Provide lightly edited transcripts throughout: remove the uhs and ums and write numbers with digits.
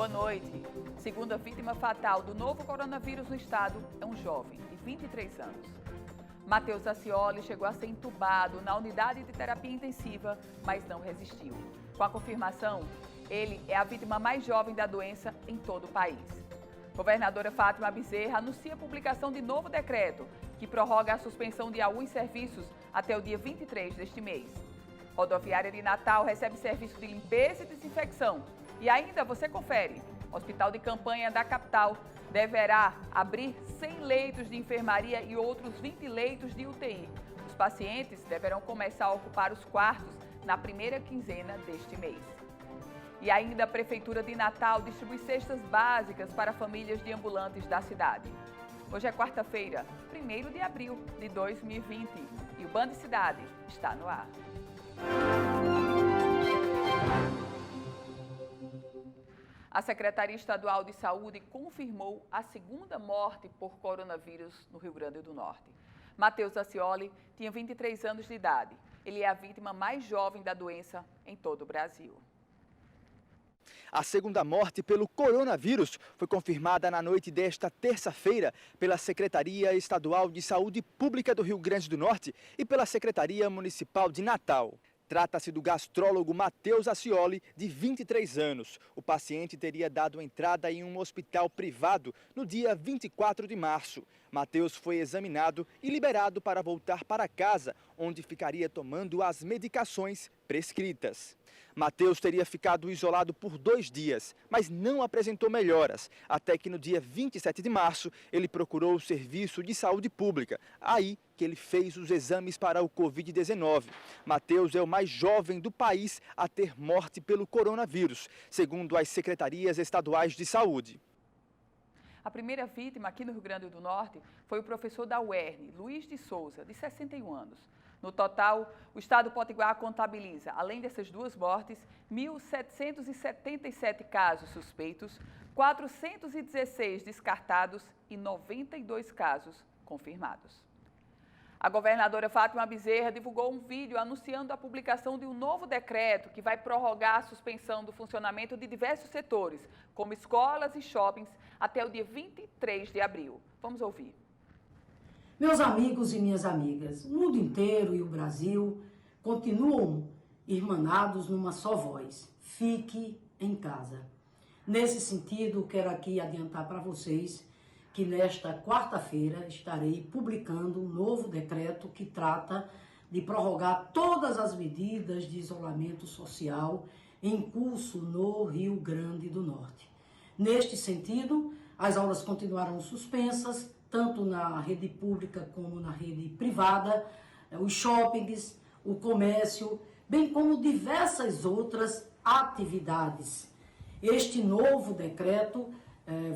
Boa noite. Segunda vítima fatal do novo coronavírus no estado é um jovem de 23 anos. Matheus Acioli chegou a ser entubado na unidade de terapia intensiva, mas não resistiu. Com a confirmação, ele é a vítima mais jovem da doença em todo o país. Governadora Fátima Bezerra anuncia a publicação de novo decreto que prorroga a suspensão de alguns serviços até o dia 23 deste mês. Rodoviária de Natal recebe serviço de limpeza e desinfecção. E ainda você confere, Hospital de Campanha da capital deverá abrir 100 leitos de enfermaria e outros 20 leitos de UTI. Os pacientes deverão começar a ocupar os quartos na primeira quinzena deste mês. E ainda a Prefeitura de Natal distribui cestas básicas para famílias de ambulantes da cidade. Hoje é quarta-feira, 1º de abril de 2020 e o Band Cidade está no ar. A Secretaria Estadual de Saúde confirmou a segunda morte por coronavírus no Rio Grande do Norte. Matheus Acioli tinha 23 anos de idade. Ele é a vítima mais jovem da doença em todo o Brasil. A segunda morte pelo coronavírus foi confirmada na noite desta terça-feira pela Secretaria Estadual de Saúde Pública do Rio Grande do Norte e pela Secretaria Municipal de Natal. Trata-se do gastrólogo Matheus Acioli, de 23 anos. O paciente teria dado entrada em um hospital privado no dia 24 de março. Matheus foi examinado e liberado para voltar para casa, onde ficaria tomando as medicações prescritas. Matheus teria ficado isolado por 2 dias, mas não apresentou melhoras, até que no dia 27 de março ele procurou o Serviço de Saúde Pública, aí que ele fez os exames para o Covid-19. Matheus é o mais jovem do país a ter morte pelo coronavírus, segundo as secretarias estaduais de saúde. A primeira vítima aqui no Rio Grande do Norte foi o professor da UERN, Luiz de Souza, de 61 anos. No total, o estado potiguar contabiliza, além dessas 2 mortes, 1.777 casos suspeitos, 416 descartados e 92 casos confirmados. A governadora Fátima Bezerra divulgou um vídeo anunciando a publicação de um novo decreto que vai prorrogar a suspensão do funcionamento de diversos setores, como escolas e shoppings, até o dia 23 de abril. Vamos ouvir. Meus amigos e minhas amigas, o mundo inteiro e o Brasil continuam irmanados numa só voz: fique em casa. Nesse sentido, quero aqui adiantar para vocês que nesta quarta-feira estarei publicando um novo decreto que trata de prorrogar todas as medidas de isolamento social em curso no Rio Grande do Norte. Neste sentido, as aulas continuarão suspensas, tanto na rede pública como na rede privada, os shoppings, o comércio, bem como diversas outras atividades. Este novo decreto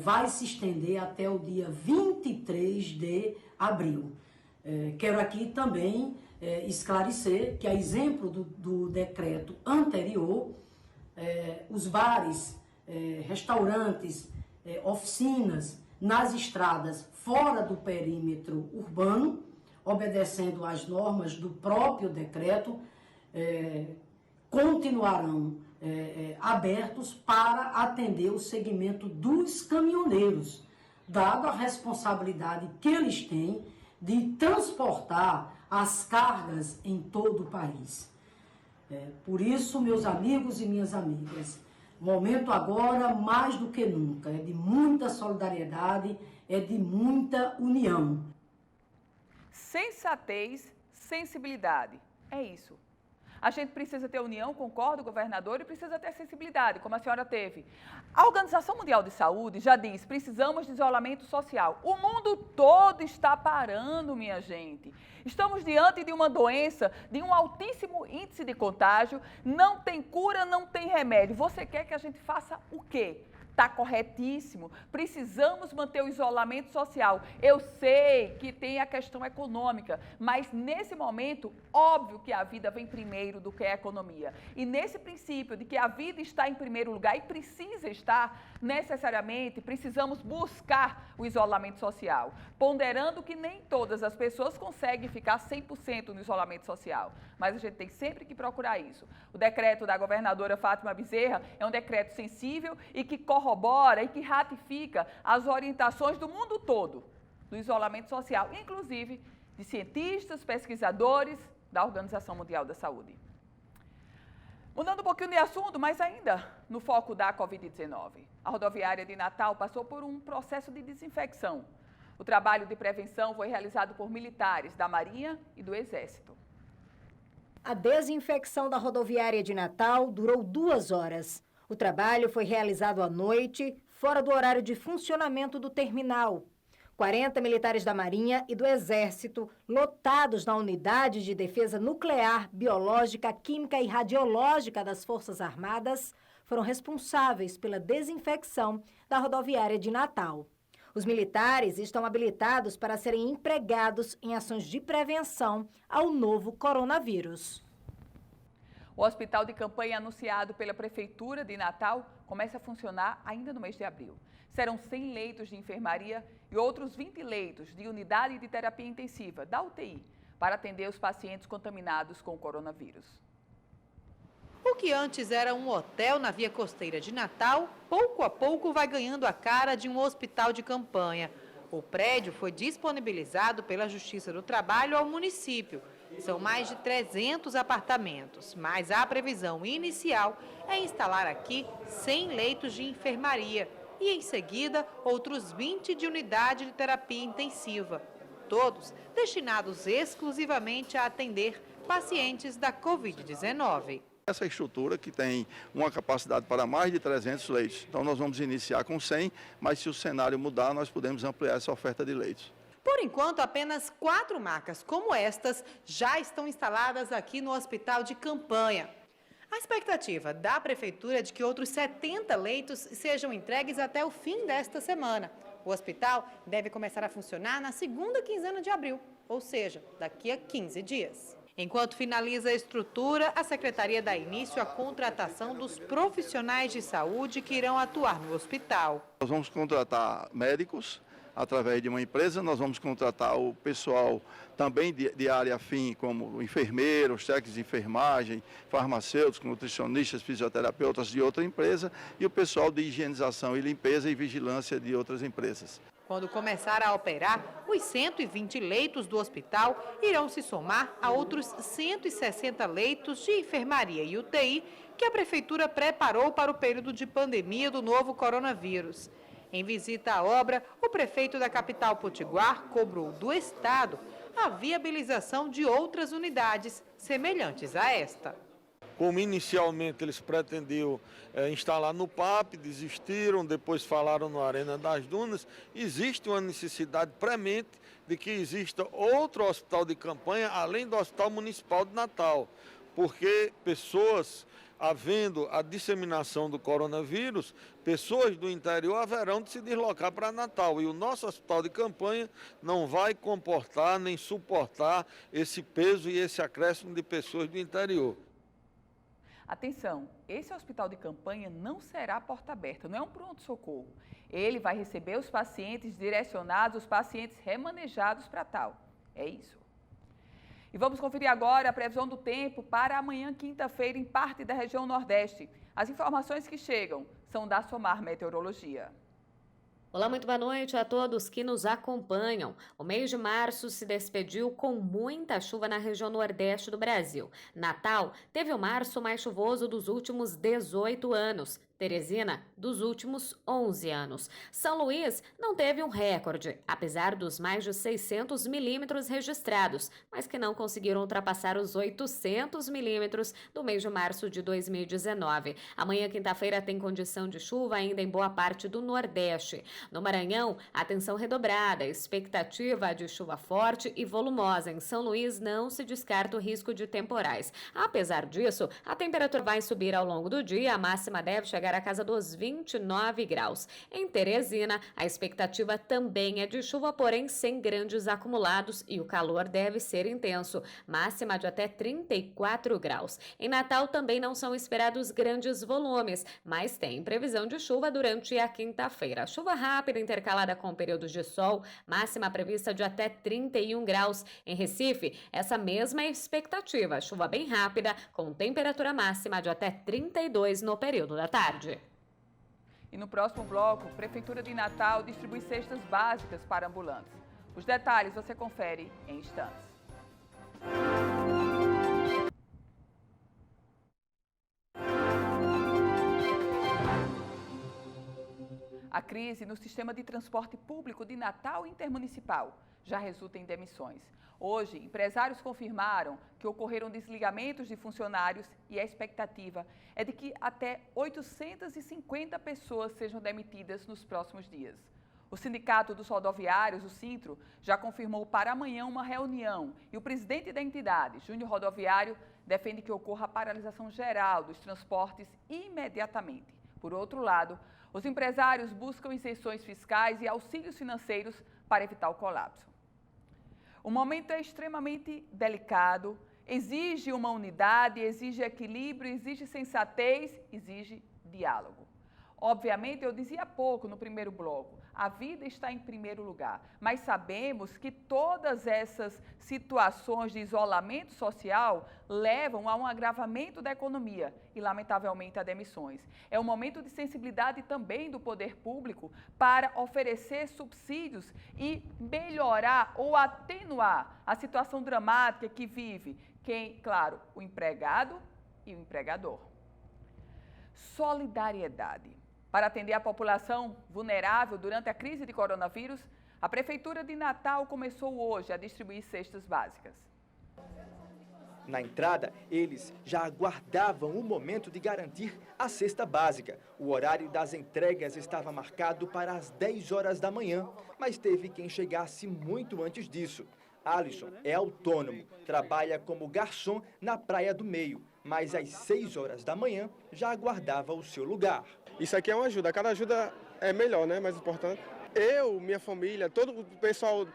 vai se estender até o dia 23 de abril. Quero aqui também esclarecer que, a exemplo do decreto anterior, os bares, restaurantes, oficinas nas estradas fora do perímetro urbano, obedecendo às normas do próprio decreto, continuarão abertos para atender o segmento dos caminhoneiros, dado a responsabilidade que eles têm de transportar as cargas em todo o país. Por isso, meus amigos e minhas amigas, o momento agora, mais do que nunca, é de muita solidariedade, é de muita união. Sensatez, sensibilidade, é isso. A gente precisa ter união, concordo, governador, e precisa ter sensibilidade, como a senhora teve. A Organização Mundial de Saúde já diz, precisamos de isolamento social. O mundo todo está parando, minha gente. Estamos diante de uma doença de um altíssimo índice de contágio, não tem cura, não tem remédio. Você quer que a gente faça o quê? Está corretíssimo, precisamos manter o isolamento social. Eu sei que tem a questão econômica, mas nesse momento, óbvio que a vida vem primeiro do que a economia. E nesse princípio de que a vida está em primeiro lugar e precisa estar, necessariamente, precisamos buscar o isolamento social, ponderando que nem todas as pessoas conseguem ficar 100% no isolamento social, mas a gente tem sempre que procurar isso. O decreto da governadora Fátima Bezerra é um decreto sensível e que corre corrobora e que ratifica as orientações do mundo todo do isolamento social, inclusive de cientistas, pesquisadores da Organização Mundial da Saúde. Mudando um pouquinho de assunto, mas ainda no foco da Covid-19. A rodoviária de Natal passou por um processo de desinfecção. O trabalho de prevenção foi realizado por militares da Marinha e do Exército. A desinfecção da rodoviária de Natal durou 2 horas. O trabalho foi realizado à noite, fora do horário de funcionamento do terminal. 40 militares da Marinha e do Exército, lotados na Unidade de Defesa Nuclear, Biológica, Química e Radiológica das Forças Armadas, foram responsáveis pela desinfecção da rodoviária de Natal. Os militares estão habilitados para serem empregados em ações de prevenção ao novo coronavírus. O hospital de campanha anunciado pela Prefeitura de Natal começa a funcionar ainda no mês de abril. Serão 100 leitos de enfermaria e outros 20 leitos de unidade de terapia intensiva, da UTI, para atender os pacientes contaminados com o coronavírus. O que antes era um hotel na via costeira de Natal, pouco a pouco vai ganhando a cara de um hospital de campanha. O prédio foi disponibilizado pela Justiça do Trabalho ao município. São mais de 300 apartamentos, mas a previsão inicial é instalar aqui 100 leitos de enfermaria e, em seguida, outros 20 de unidade de terapia intensiva. Todos destinados exclusivamente a atender pacientes da Covid-19. Essa estrutura que tem uma capacidade para mais de 300 leitos. Então nós vamos iniciar com 100, mas se o cenário mudar, nós podemos ampliar essa oferta de leitos. Por enquanto, apenas 4 marcas como estas já estão instaladas aqui no hospital de campanha. A expectativa da Prefeitura é de que outros 70 leitos sejam entregues até o fim desta semana. O hospital deve começar a funcionar na segunda quinzena de abril, ou seja, daqui a 15 dias. Enquanto finaliza a estrutura, a Secretaria dá início à contratação dos profissionais de saúde que irão atuar no hospital. Nós vamos contratar médicos através de uma empresa, nós vamos contratar o pessoal também de área afim, como enfermeiros, técnicos de enfermagem, farmacêuticos, nutricionistas, fisioterapeutas de outra empresa e o pessoal de higienização e limpeza e vigilância de outras empresas. Quando começar a operar, os 120 leitos do hospital irão se somar a outros 160 leitos de enfermaria e UTI que a Prefeitura preparou para o período de pandemia do novo coronavírus. Em visita à obra, o prefeito da capital Potiguar cobrou do Estado a viabilização de outras unidades semelhantes a esta. Como inicialmente eles pretendiam instalar no PAP, desistiram, depois falaram na Arena das Dunas, existe uma necessidade premente de que exista outro hospital de campanha, além do Hospital Municipal de Natal, porque pessoas, havendo a disseminação do coronavírus, pessoas do interior haverão de se deslocar para Natal. E o nosso hospital de campanha não vai comportar nem suportar esse peso e esse acréscimo de pessoas do interior. Atenção, esse hospital de campanha não será porta aberta, não é um pronto-socorro. Ele vai receber os pacientes direcionados, os pacientes remanejados para tal. É isso. E vamos conferir agora a previsão do tempo para amanhã, quinta-feira, em parte da região Nordeste. As informações que chegam são da Somar Meteorologia. Olá, muito boa noite a todos que nos acompanham. O mês de março se despediu com muita chuva na região nordeste do Brasil. Natal teve o março mais chuvoso dos últimos 18 anos. Teresina, dos últimos 11 anos. São Luís não teve um recorde, apesar dos mais de 600 milímetros registrados, mas que não conseguiram ultrapassar os 800 milímetros do mês de março de 2019. Amanhã, quinta-feira, tem condição de chuva ainda em boa parte do Nordeste. No Maranhão, atenção redobrada, expectativa de chuva forte e volumosa. Em São Luís, não se descarta o risco de temporais. Apesar disso, a temperatura vai subir ao longo do dia, a máxima deve chegar à casa dos 29 graus. Em Teresina, a expectativa também é de chuva, porém sem grandes acumulados e o calor deve ser intenso, máxima de até 34 graus. Em Natal também não são esperados grandes volumes, mas tem previsão de chuva durante a quinta-feira. Chuva rápida intercalada com períodos de sol, máxima prevista de até 31 graus. Em Recife, essa mesma expectativa, chuva bem rápida com temperatura máxima de até 32 no período da tarde. E no próximo bloco, a Prefeitura de Natal distribui cestas básicas para ambulantes. Os detalhes você confere em instantes. A crise no sistema de transporte público de Natal Intermunicipal já resulta em demissões. Hoje, empresários confirmaram que ocorreram desligamentos de funcionários e a expectativa é de que até 850 pessoas sejam demitidas nos próximos dias. O Sindicato dos Rodoviários, o Sintro, já confirmou para amanhã uma reunião e o presidente da entidade, Júnior Rodoviário, defende que ocorra a paralisação geral dos transportes imediatamente. Por outro lado, os empresários buscam isenções fiscais e auxílios financeiros para evitar o colapso. O momento é extremamente delicado, exige uma unidade, exige equilíbrio, exige sensatez, exige diálogo. Obviamente, eu dizia há pouco no primeiro bloco, a vida está em primeiro lugar, mas sabemos que todas essas situações de isolamento social levam a um agravamento da economia e, lamentavelmente, a demissões. É um momento de sensibilidade também do poder público para oferecer subsídios e melhorar ou atenuar a situação dramática que vive claro, o empregado e o empregador. Solidariedade. Para atender a população vulnerável durante a crise de coronavírus, a Prefeitura de Natal começou hoje a distribuir cestas básicas. Na entrada, eles já aguardavam o momento de garantir a cesta básica. O horário das entregas estava marcado para as 10 horas da manhã, mas teve quem chegasse muito antes disso. Alisson é autônomo, trabalha como garçom na Praia do Meio, mas às 6 horas da manhã já aguardava o seu lugar. Isso aqui é uma ajuda, cada ajuda é melhor, né? Mais importante. Eu, minha família, todo o pessoal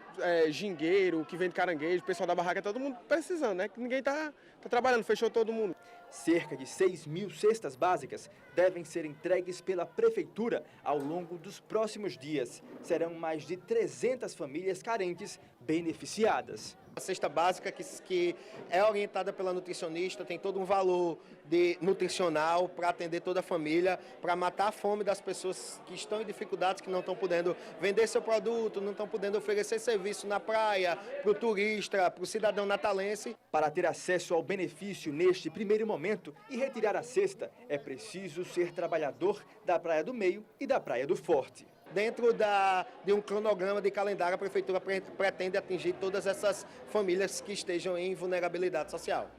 gingueiro, que vende caranguejo, o pessoal da barraca, todo mundo precisando, né? Ninguém tá trabalhando, fechou todo mundo. Cerca de 6.000 cestas básicas devem ser entregues pela Prefeitura ao longo dos próximos dias. Serão mais de 300 famílias carentes beneficiadas. A cesta básica que é orientada pela nutricionista, tem todo um valor nutricional para atender toda a família, para matar a fome das pessoas que estão em dificuldades, que não estão podendo vender seu produto, não estão podendo oferecer serviço na praia, para o turista, para o cidadão natalense. Para ter acesso ao benefício neste primeiro momento e retirar a cesta, é preciso ser trabalhador da Praia do Meio e da Praia do Forte. Dentro de um cronograma de calendário, a Prefeitura pretende atingir todas essas famílias que estejam em vulnerabilidade social.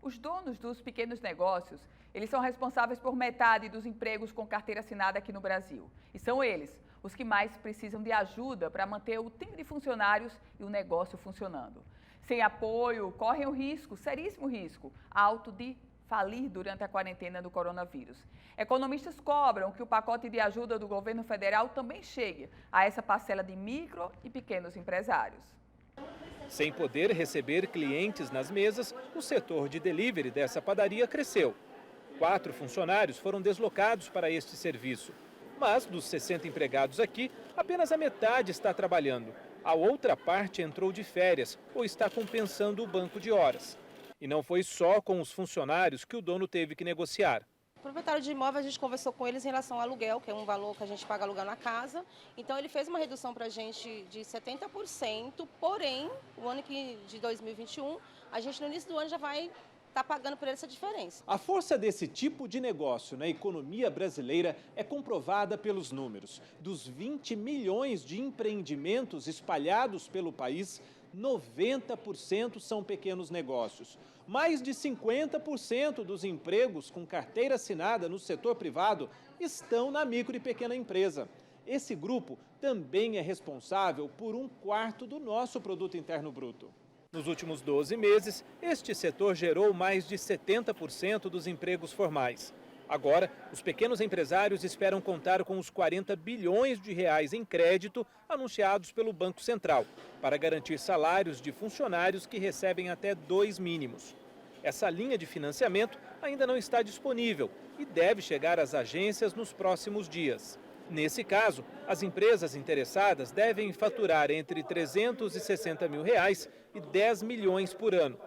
Os donos dos pequenos negócios, eles são responsáveis por metade dos empregos com carteira assinada aqui no Brasil. E são eles os que mais precisam de ajuda para manter o time de funcionários e o negócio funcionando. Sem apoio, correm o risco, seríssimo risco, alto de falir durante a quarentena do coronavírus. Economistas cobram que o pacote de ajuda do governo federal também chegue a essa parcela de micro e pequenos empresários. Sem poder receber clientes nas mesas, o setor de delivery dessa padaria cresceu. 4 funcionários foram deslocados para este serviço. Mas dos 60 empregados aqui, apenas a metade está trabalhando. A outra parte entrou de férias ou está compensando o banco de horas. E não foi só com os funcionários que o dono teve que negociar. O proprietário de imóvel, a gente conversou com eles em relação ao aluguel, que é um valor que a gente paga aluguel na casa. Então, ele fez uma redução para a gente de 70%, porém, o ano de 2021, a gente no início do ano já vai estar pagando por ele essa diferença. A força desse tipo de negócio na economia brasileira é comprovada pelos números. Dos 20 milhões de empreendimentos espalhados pelo país, 90% são pequenos negócios. Mais de 50% dos empregos com carteira assinada no setor privado estão na micro e pequena empresa. Esse grupo também é responsável por 1/4 do nosso produto interno bruto. Nos últimos 12 meses, este setor gerou mais de 70% dos empregos formais. Agora, os pequenos empresários esperam contar com os 40 bilhões de reais em crédito anunciados pelo Banco Central, para garantir salários de funcionários que recebem até 2 mínimos. Essa linha de financiamento ainda não está disponível e deve chegar às agências nos próximos dias. Nesse caso, as empresas interessadas devem faturar entre R$ 360 mil e R$ 10 milhões por ano.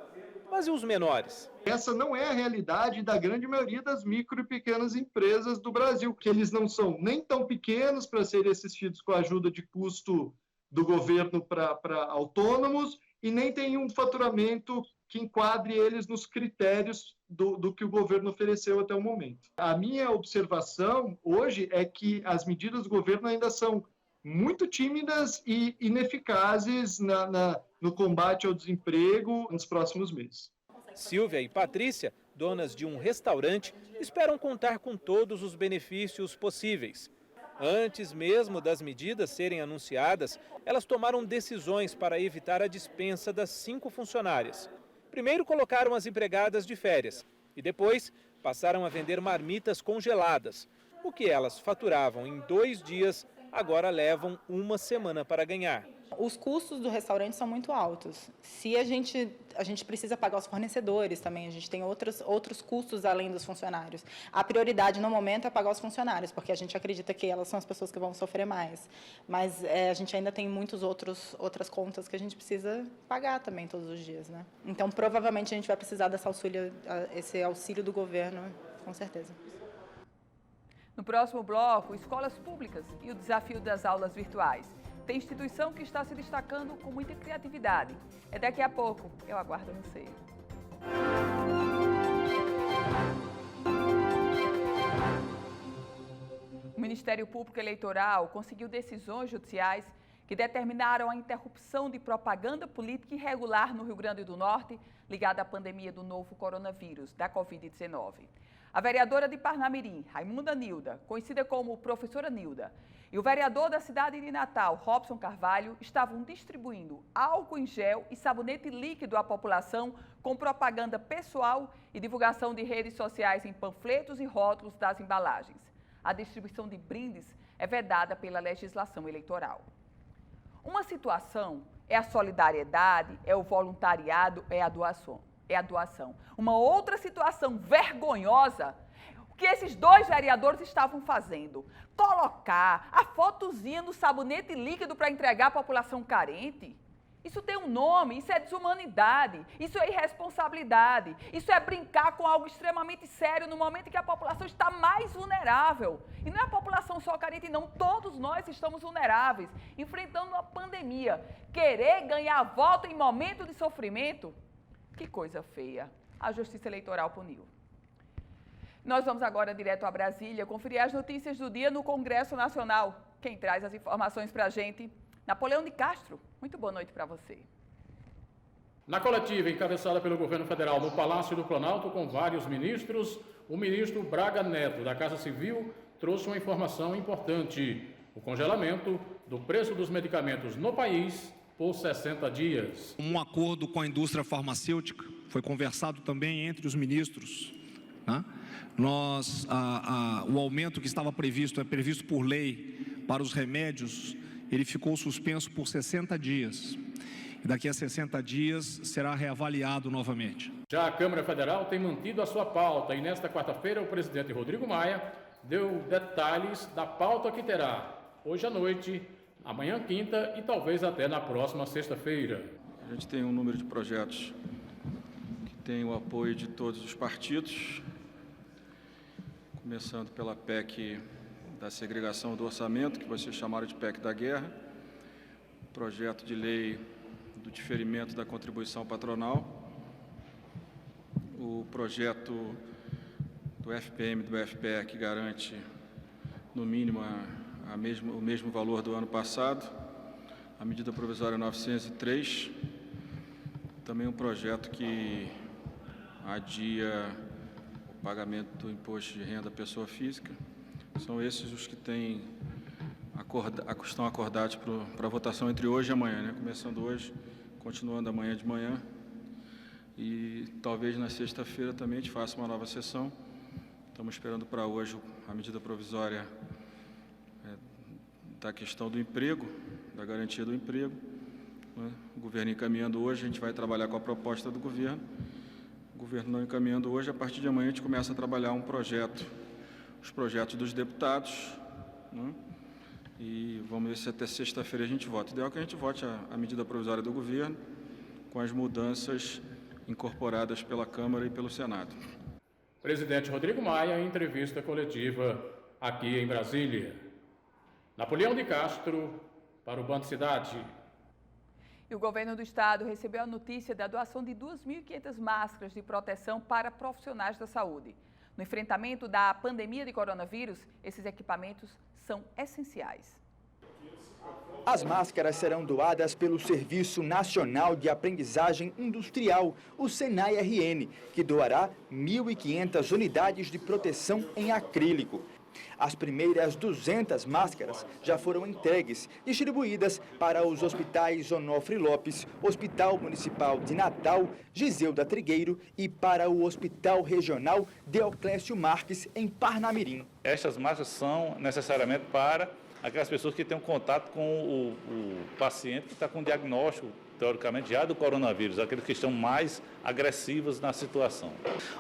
Mas Mas e os menores? Essa não é a realidade da grande maioria das micro e pequenas empresas do Brasil, que eles não são nem tão pequenos para serem assistidos com a ajuda de custo do governo para autônomos e nem tem um faturamento que enquadre eles nos critérios do que o governo ofereceu até o momento. A minha observação hoje é que as medidas do governo ainda são muito tímidas e ineficazes no combate ao desemprego nos próximos meses. Silvia e Patrícia, donas de um restaurante, esperam contar com todos os benefícios possíveis. Antes mesmo das medidas serem anunciadas, elas tomaram decisões para evitar a dispensa das 5 funcionárias. Primeiro colocaram as empregadas de férias e depois passaram a vender marmitas congeladas. O que elas faturavam em 2 dias, agora levam 1 semana para ganhar. Os custos do restaurante são muito altos. Se a gente precisa pagar os fornecedores também, a gente tem outros custos além dos funcionários. A prioridade no momento é pagar os funcionários, porque a gente acredita que elas são as pessoas que vão sofrer mais. Mas a gente ainda tem outras contas que a gente precisa pagar também todos os dias, né? Então, provavelmente, a gente vai precisar esse auxílio do governo, com certeza. No próximo bloco, escolas públicas e o desafio das aulas virtuais. Tem instituição que está se destacando com muita criatividade. É daqui a pouco. Eu aguardo você. O Ministério Público Eleitoral conseguiu decisões judiciais que determinaram a interrupção de propaganda política irregular no Rio Grande do Norte ligada à pandemia do novo coronavírus, da Covid-19. A vereadora de Parnamirim, Raimunda Nilda, conhecida como Professora Nilda, e o vereador da cidade de Natal, Robson Carvalho, estavam distribuindo álcool em gel e sabonete líquido à população com propaganda pessoal e divulgação de redes sociais em panfletos e rótulos das embalagens. A distribuição de brindes é vedada pela legislação eleitoral. Uma situação é a solidariedade, é o voluntariado, é a doação. Uma outra situação vergonhosa, o que esses 2 vereadores estavam fazendo, colocar a fotozinha no sabonete líquido para entregar à população carente. Isso tem um nome, isso é desumanidade, isso é irresponsabilidade, isso é brincar com algo extremamente sério no momento em que a população está mais vulnerável. E não é a população só carente, não, todos nós estamos vulneráveis, enfrentando uma pandemia. Querer ganhar voto em momento de sofrimento, que coisa feia. A Justiça Eleitoral puniu. Nós vamos agora direto a Brasília conferir as notícias do dia no Congresso Nacional. Quem traz as informações para a gente? Napoleão de Castro. Muito boa noite para você. Na coletiva encabeçada pelo governo federal no Palácio do Planalto com vários ministros, o ministro Braga Neto, da Casa Civil, trouxe uma informação importante: o congelamento do preço dos medicamentos no país por 60 dias. Um acordo com a indústria farmacêutica foi conversado também entre os ministros, né? O aumento que estava previsto, é previsto por lei para os remédios, ele ficou suspenso por 60 dias. E daqui a 60 dias será reavaliado novamente. Já a Câmara Federal tem mantido a sua pauta e nesta quarta-feira o presidente Rodrigo Maia deu detalhes da pauta que terá hoje à noite, amanhã quinta e talvez até na próxima sexta-feira. A gente tem um número de projetos que tem o apoio de todos os partidos, começando pela PEC da segregação do orçamento, que vai ser chamada de PEC da guerra, projeto de lei do diferimento da contribuição patronal, o projeto do FPM e do FPE que garante, no mínimo, o mesmo valor do ano passado, a medida provisória 903, também um projeto que adia o pagamento do imposto de renda à pessoa física. São esses os que estão acordados para votação entre hoje e amanhã, né? Começando hoje, continuando amanhã de manhã. E talvez na sexta-feira também a gente faça uma nova sessão. Estamos esperando para hoje a medida provisória da questão do emprego, da garantia do emprego, né? O governo encaminhando hoje, a gente vai trabalhar com a proposta do governo. O governo não encaminhando hoje, a partir de amanhã a gente começa a trabalhar os projetos dos deputados, né? E vamos ver se até sexta-feira a gente vota. O ideal é que a gente vote a medida provisória do governo com as mudanças incorporadas pela Câmara e pelo Senado. Presidente Rodrigo Maia, em entrevista coletiva aqui em Brasília. Napoleão de Castro, para o Band Cidade. E o governo do estado recebeu a notícia da doação de 2.500 máscaras de proteção para profissionais da saúde. No enfrentamento da pandemia de coronavírus, esses equipamentos são essenciais. As máscaras serão doadas pelo Serviço Nacional de Aprendizagem Industrial, o SENAI-RN, que doará 1.500 unidades de proteção em acrílico. As primeiras 200 máscaras já foram entregues, distribuídas para os hospitais Onofre Lopes, Hospital Municipal de Natal, Giseuda Trigueiro e para o Hospital Regional Deoclésio Marques, em Parnamirim. Estas máscaras são necessariamente para aquelas pessoas que têm um contato com o paciente que está com diagnóstico, teoricamente, já do coronavírus, aqueles que estão mais agressivos na situação.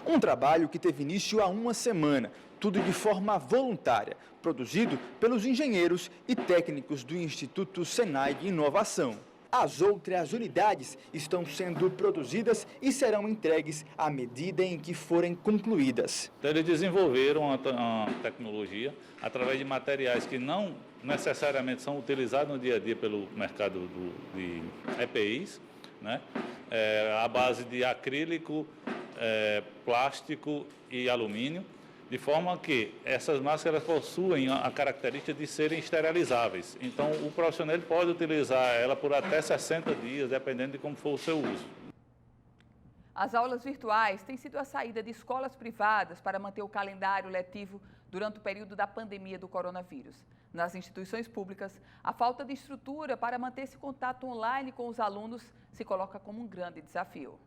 Um trabalho que teve início há uma semana, tudo de forma voluntária, produzido pelos engenheiros e técnicos do Instituto Senai de Inovação. As outras unidades estão sendo produzidas e serão entregues à medida em que forem concluídas. Então, eles desenvolveram uma tecnologia através de materiais que não necessariamente são utilizados no dia a dia pelo mercado de EPIs, né? À base de acrílico, plástico e alumínio, de forma que essas máscaras possuem a característica de serem esterilizáveis. Então, o profissional pode utilizar ela por até 60 dias, dependendo de como for o seu uso. As aulas virtuais têm sido a saída de escolas privadas para manter o calendário letivo durante o período da pandemia do coronavírus. Nas instituições públicas, a falta de estrutura para manter esse contato online com os alunos se coloca como um grande desafio.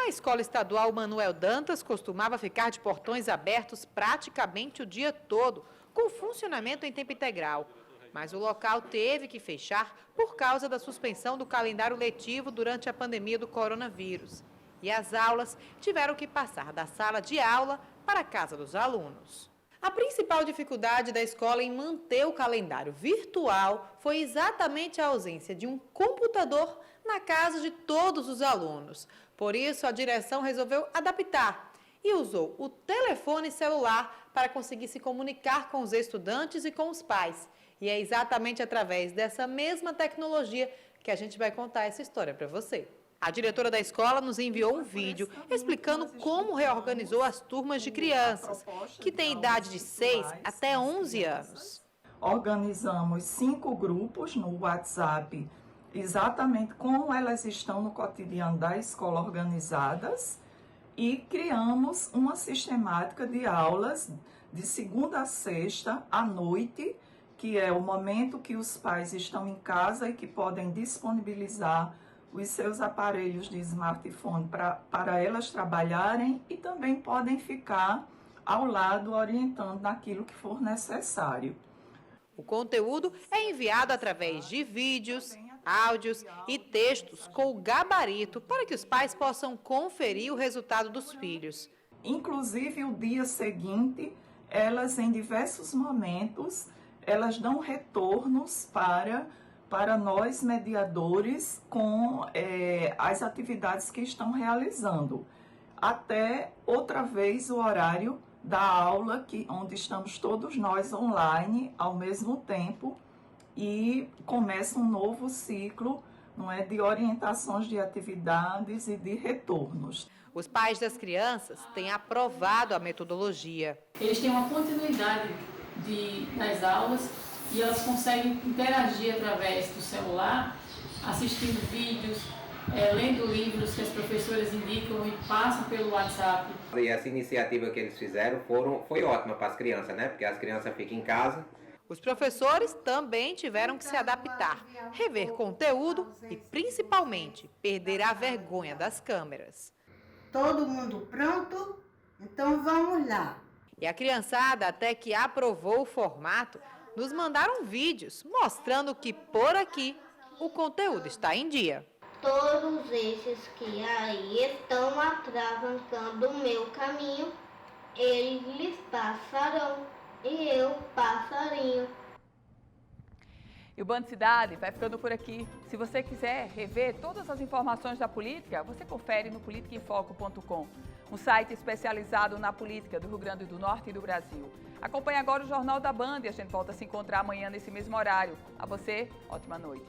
A escola estadual Manuel Dantas costumava ficar de portões abertos praticamente o dia todo, com funcionamento em tempo integral. Mas o local teve que fechar por causa da suspensão do calendário letivo durante a pandemia do coronavírus. E as aulas tiveram que passar da sala de aula para a casa dos alunos. A principal dificuldade da escola em manter o calendário virtual foi exatamente a ausência de um computador na casa de todos os alunos. Por isso, a direção resolveu adaptar e usou o telefone celular para conseguir se comunicar com os estudantes e com os pais. E é exatamente através dessa mesma tecnologia que a gente vai contar essa história para você. A diretora da escola nos enviou um vídeo explicando como reorganizou as turmas de crianças, que têm idade de 6 até 11 anos. Organizamos 5 grupos no WhatsApp, exatamente como elas estão no cotidiano da escola organizadas, e criamos uma sistemática de aulas de segunda a sexta à noite, que é o momento que os pais estão em casa e que podem disponibilizar os seus aparelhos de smartphone para elas trabalharem, e também podem ficar ao lado orientando naquilo que for necessário. O conteúdo é enviado através de vídeos, áudios e textos com o gabarito para que os pais possam conferir o resultado dos filhos. Inclusive, o dia seguinte, elas em diversos momentos, elas dão retornos para nós mediadores com as atividades que estão realizando. Até outra vez o horário da aula, onde estamos todos nós online ao mesmo tempo, e começa um novo ciclo, não é, de orientações de atividades e de retornos. Os pais das crianças têm aprovado a metodologia. Eles têm uma continuidade nas aulas e elas conseguem interagir através do celular, assistindo vídeos, lendo livros que as professoras indicam e passam pelo WhatsApp. E essa iniciativa que eles fizeram foi ótima para as crianças, né? Porque as crianças ficam em casa. Os professores também tiveram que se adaptar, rever conteúdo e, principalmente, perder a vergonha das câmeras. Todo mundo pronto? Então vamos lá. E a criançada, até que aprovou o formato, nos mandaram vídeos mostrando que, por aqui, o conteúdo está em dia. Todos esses que aí estão atravancando o meu caminho, eles passarão. E eu, passarinho. E o Band Cidade vai ficando por aqui. Se você quiser rever todas as informações da política, você confere no politicaemfoco.com, um site especializado na política do Rio Grande do Norte e do Brasil. Acompanhe agora o Jornal da Band e a gente volta a se encontrar amanhã nesse mesmo horário. A você, ótima noite.